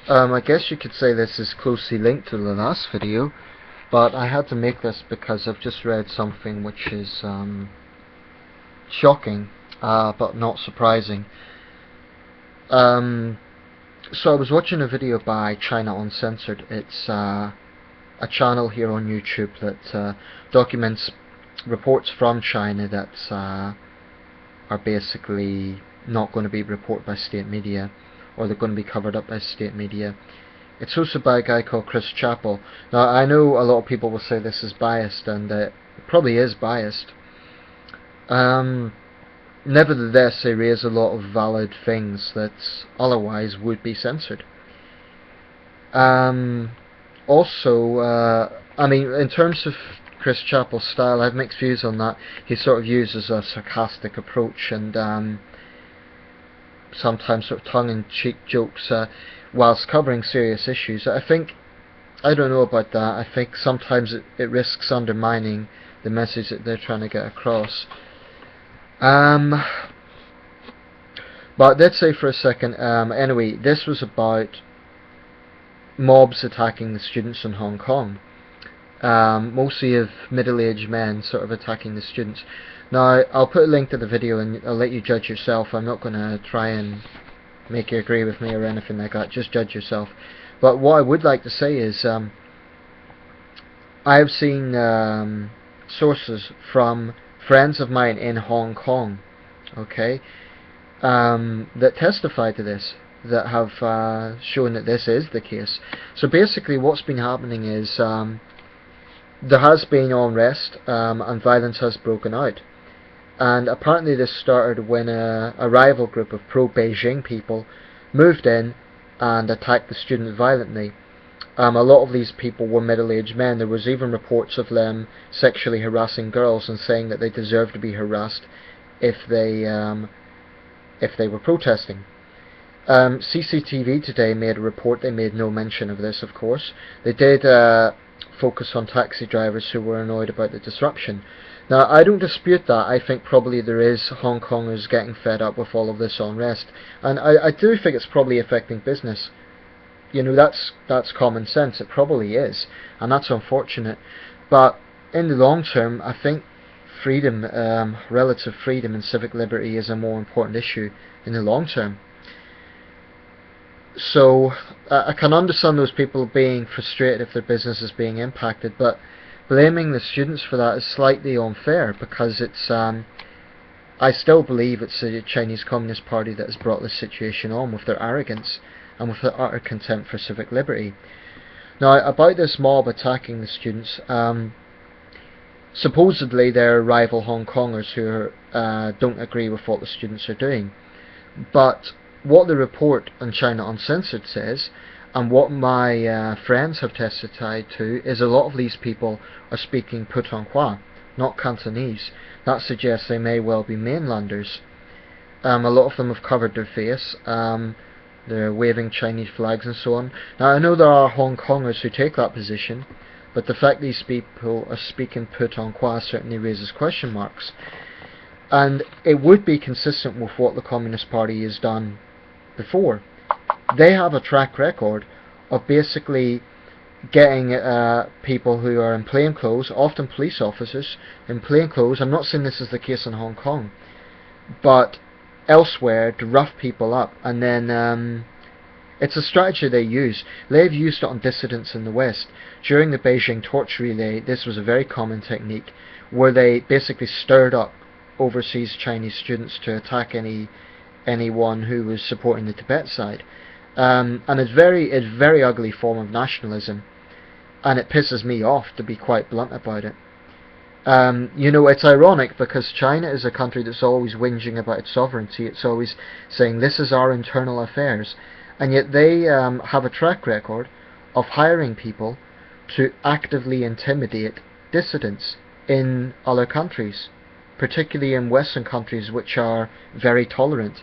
I guess you could say this is closely linked to the last video, but I had to make this because I've just read something which is shocking, but not surprising. So I was watching a video by China Uncensored. It's a channel here on YouTube that documents reports from China that are basically not going to be reported by state media, or they're going to be covered up by state media. It's hosted by a guy called Chris Chappell. Now, I know a lot of people will say this is biased, and it probably is biased. Nevertheless, they raise a lot of valid things that otherwise would be censored. Also, I mean, in terms of Chris Chappell's style, I have mixed views on that. He sort of uses a sarcastic approach and sometimes sort of tongue-in-cheek jokes whilst covering serious issues. I don't know about that. I think sometimes it risks undermining the message that they're trying to get across. But let's say for a second, anyway, this was about mobs attacking the students in Hong Kong. Mostly of middle-aged men sort of attacking the students. Now, I'll put a link to the video and I'll let you judge yourself. I'm not going to try and make you agree with me or anything like that. Just judge yourself. But what I would like to say is, I have seen sources from friends of mine in Hong Kong, okay, that testify to this, that have shown that this is the case. So basically what's been happening is there has been unrest and violence has broken out. And apparently this started when a rival group of pro-Beijing people moved in and attacked the students violently. A lot of these people were middle-aged men. There was even reports of them sexually harassing girls and saying that they deserved to be harassed if they were protesting. CCTV today made a report. They made no mention of this, of course. They did focus on taxi drivers who were annoyed about the disruption. Now, I don't dispute that. I think probably there is Hong Kongers getting fed up with all of this unrest, and I do think it's probably affecting business. You know, that's common sense. It probably is, and that's unfortunate. But in the long term, I think freedom, relative freedom and civic liberty is a more important issue in the long term. So I can understand those people being frustrated if their business is being impacted, but blaming the students for that is slightly unfair, because it's I still believe it's the Chinese Communist Party that has brought this situation on with their arrogance and with their utter contempt for civic liberty. Now, about this mob attacking the students, supposedly they're rival Hong Kongers who don't agree with what the students are doing. But what the report on China Uncensored says, and what my friends have testified to, is a lot of these people are speaking Putonghua, not Cantonese. That suggests they may well be mainlanders. A lot of them have covered their face. They're waving Chinese flags and so on. Now, I know there are Hong Kongers who take that position, but the fact these people are speaking Putonghua certainly raises question marks. And it would be consistent with what the Communist Party has done before. They have a track record of basically getting people who are in plain clothes, often police officers in plain clothes. I'm not saying this is the case in Hong Kong, but elsewhere, to rough people up, and then it's a strategy they use. They've used it on dissidents in the West. During the Beijing torch relay, this was a very common technique, where they basically stirred up overseas Chinese students to attack anyone who was supporting the Tibet side. And it's a very ugly form of nationalism, and it pisses me off, to be quite blunt about it. You know, it's ironic because China is a country that's always whinging about its sovereignty. It's always saying this is our internal affairs, and yet they have a track record of hiring people to actively intimidate dissidents in other countries, particularly in Western countries which are very tolerant.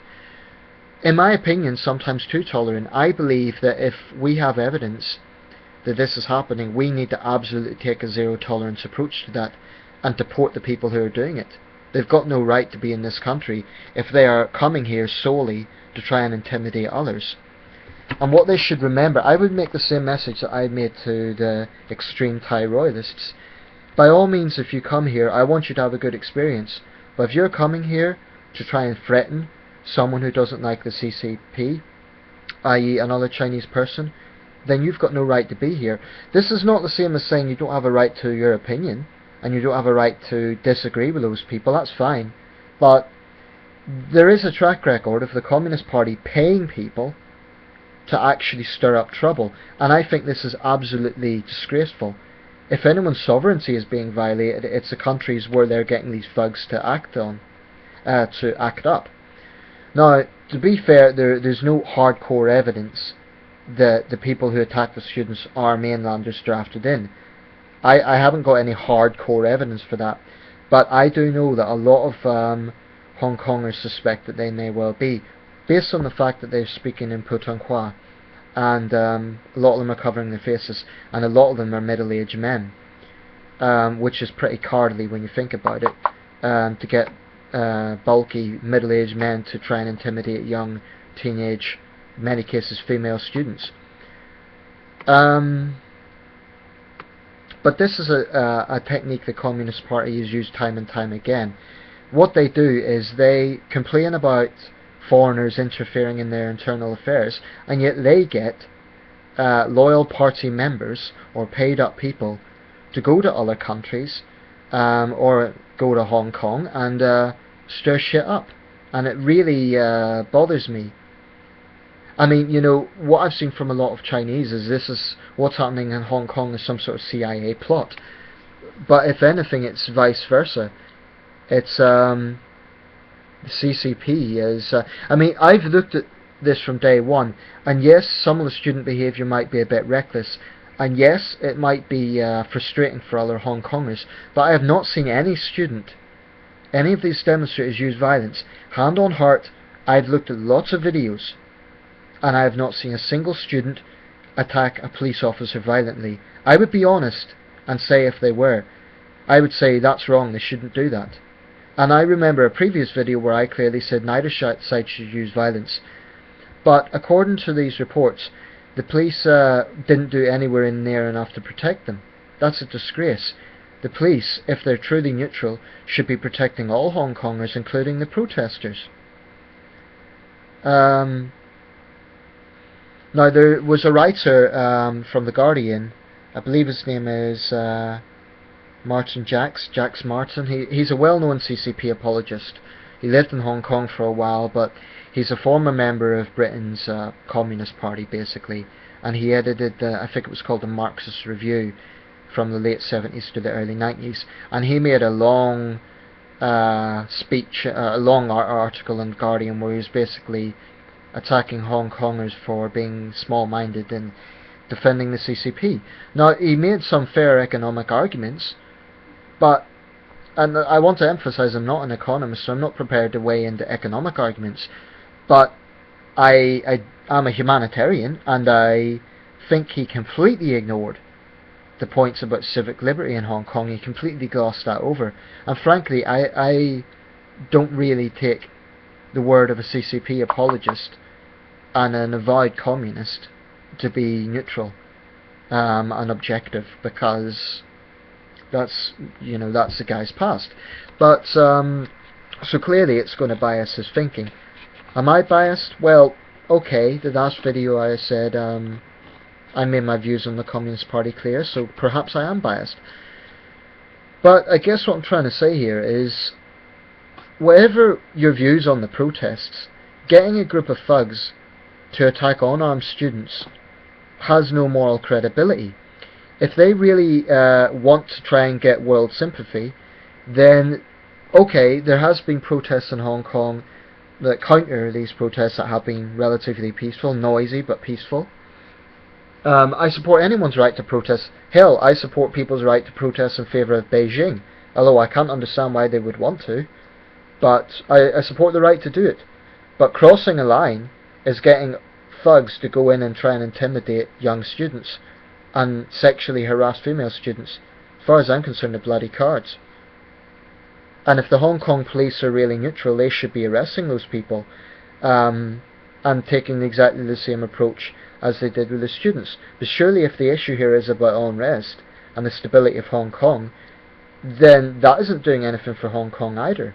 In my opinion, sometimes too tolerant. I believe that if we have evidence that this is happening, we need to absolutely take a zero tolerance approach to that and deport the people who are doing it. They've got no right to be in this country if they are coming here solely to try and intimidate others. And what they should remember, I would make the same message that I made to the extreme Thai royalists. By all means, if you come here, I want you to have a good experience. But if you're coming here to try and threaten someone who doesn't like the CCP, i.e. another Chinese person, then you've got no right to be here. This is not the same as saying you don't have a right to your opinion, and you don't have a right to disagree with those people. That's fine. But there is a track record of the Communist Party paying people to actually stir up trouble, and I think this is absolutely disgraceful. If anyone's sovereignty is being violated, it's the countries where they're getting these thugs to act up. Now, to be fair, there's no hardcore evidence that the people who attacked the students are mainlanders drafted in. I haven't got any hardcore evidence for that, but I do know that a lot of Hong Kongers suspect that they may well be, based on the fact that they're speaking in Putonghua, and a lot of them are covering their faces, and a lot of them are middle-aged men, which is pretty cowardly when you think about it, to get bulky middle-aged men to try and intimidate young teenage, in many cases female students. But this is a technique the Communist Party has used time and time again. What they do is they complain about foreigners interfering in their internal affairs, and yet they get loyal party members or paid up people to go to other countries or go to Hong Kong and stir shit up. And it really bothers me. I mean, you know, what I've seen from a lot of Chinese is this is what's happening in Hong Kong is some sort of CIA plot. But if anything, it's vice versa. It's the CCP is... I mean, I've looked at this from day one, and yes, some of the student behaviour might be a bit reckless, and yes, it might be frustrating for other Hong Kongers, but I have not seen any student, any of these demonstrators use violence. Hand on heart, I've looked at lots of videos, and I have not seen a single student attack a police officer violently. I would be honest and say if they were. I would say that's wrong, they shouldn't do that. And I remember a previous video where I clearly said neither side should use violence. But according to these reports, the police didn't do anywhere near enough to protect them. That's a disgrace. The police, if they're truly neutral, should be protecting all Hong Kongers, including the protesters. Now, there was a writer from The Guardian, I believe his name is Martin Jacks Martin. He's a well-known CCP apologist. He lived in Hong Kong for a while, but he's a former member of Britain's Communist Party, basically. And he edited, I think it was called the Marxist Review, from the late 70s to the early 90s. And he made a long speech, a long article in The Guardian, where he was basically attacking Hong Kongers for being small-minded and defending the CCP. Now, he made some fair economic arguments, but, and I want to emphasize I'm not an economist, so I'm not prepared to weigh into economic arguments, but I am a humanitarian, and I think he completely ignored the points about civic liberty in Hong Kong. He completely glossed that over, and frankly I don't really take the word of a CCP apologist and an avowed communist to be neutral and objective, because that's, you know, that's the guy's past. But so clearly it's going to bias his thinking. Am I biased? Well, okay, the last video I said I made my views on the Communist Party clear, so perhaps I am biased. But I guess what I'm trying to say here is, whatever your views on the protests, getting a group of thugs to attack unarmed students has no moral credibility. If they really want to try and get world sympathy, then okay, there has been protests in Hong Kong that counter these protests that have been relatively peaceful, noisy but peaceful. I support anyone's right to protest. Hell, I support people's right to protest in favour of Beijing, although I can't understand why they would want to. But I support the right to do it. But crossing a line is getting thugs to go in and try and intimidate young students and sexually harass female students. As far as I'm concerned, they're bloody cards. And if the Hong Kong police are really neutral, they should be arresting those people. and taking exactly the same approach as they did with the students. But surely if the issue here is about unrest and the stability of Hong Kong, then that isn't doing anything for Hong Kong either.